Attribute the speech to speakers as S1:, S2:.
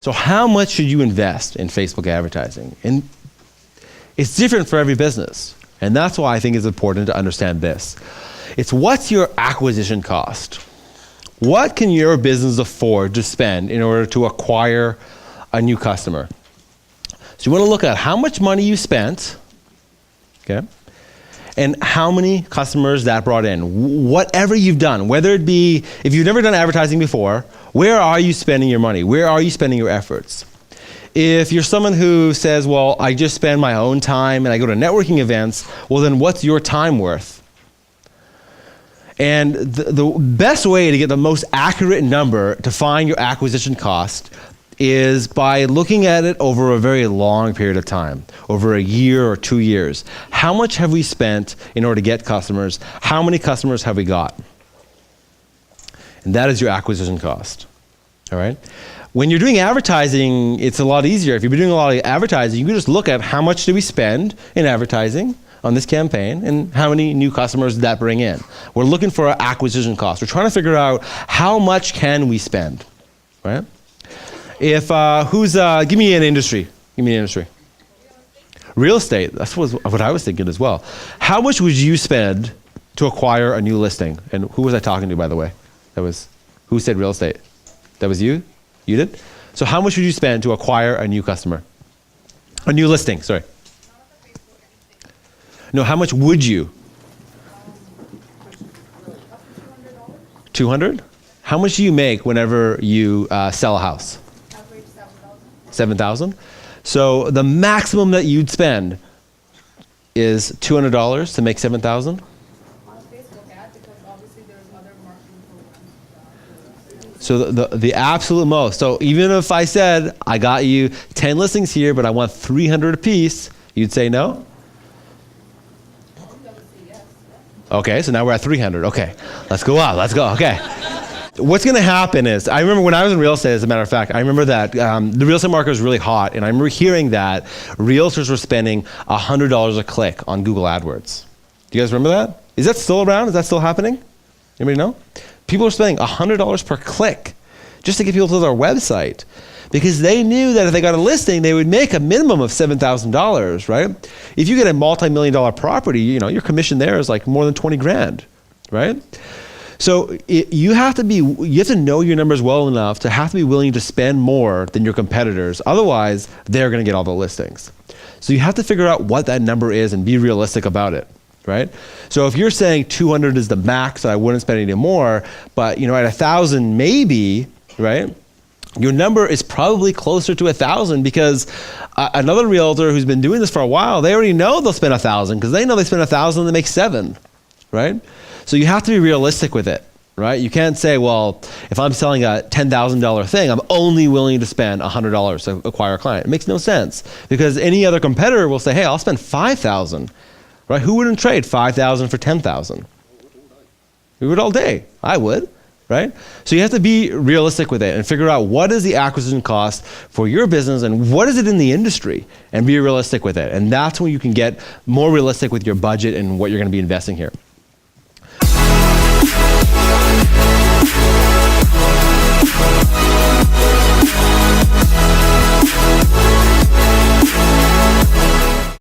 S1: So how much should you invest in Facebook advertising? And it's different for every business. And that's why I think it's important to understand this. It's what's your acquisition cost? What can your business afford to spend in order to acquire a new customer? So you want to look at how much money you spent, okay, and how many customers that brought in. Whatever you've done, whether it be, if you've never done advertising before, where are you spending your money? Where are you spending your efforts? If you're someone who says, well, I just spend my own time and I go to networking events, well then what's your time worth? And the best way to get the most accurate number to find your acquisition cost is by looking at it over a very long period of time, over a year or 2 years. How much have we spent in order to get customers? How many customers have we got? And that is your acquisition cost, all right? When you're doing advertising, it's a lot easier. If you've been doing a lot of advertising, you can just look at how much do we spend in advertising on this campaign and how many new customers did that bring in. We're looking for our acquisition cost. We're trying to figure out how much can we spend, right? If, give me an industry. Give me an industry. Real estate, that's what I was thinking as well. How much would you spend to acquire a new listing? And who was I talking to, by the way? Who said real estate? That was you? You did? So how much would you spend to acquire a new customer? A new listing, sorry. No, how much would you? $200? How much do you make whenever you sell a house? $7,000? So the maximum that you'd spend is $200 to make $7,000? So the absolute most. So even if I said, I got you 10 listings here, but I want 300 apiece, you'd say no? Okay, so now we're at 300. Okay, let's go up, let's go, okay. What's gonna happen is, I remember when I was in real estate, as a matter of fact, I remember that the real estate market was really hot, and I remember hearing that realtors were spending $100 a click on Google AdWords. Do you guys remember that? Is that still around? Is that still happening? Anybody know? People are spending $100 per click just to get people to their website because they knew that if they got a listing, they would make a minimum of $7,000, right? If you get a multi-million-dollar property, you know, your commission there is like more than 20 grand, right? So you have to know your numbers well enough to have to be willing to spend more than your competitors. Otherwise, they're going to get all the listings. So you have to figure out what that number is and be realistic about it. Right? So if you're saying 200 is the max, I wouldn't spend any more, but you know, at 1,000 maybe, right? Your number is probably closer to 1,000 because another realtor who's been doing this for a while, they already know they'll spend 1,000 because they know they spend 1,000 and they make 7, right? So you have to be realistic with it, right? You can't say, well, if I'm selling a $10,000 thing, I'm only willing to spend $100 to acquire a client. It makes no sense because any other competitor will say, hey, I'll spend 5,000. Right? Who wouldn't trade 5,000 for 10,000? We would all day. I would, right? So you have to be realistic with it and figure out what is the acquisition cost for your business and what is it in the industry and be realistic with it. And that's when you can get more realistic with your budget and what you're going to be investing here.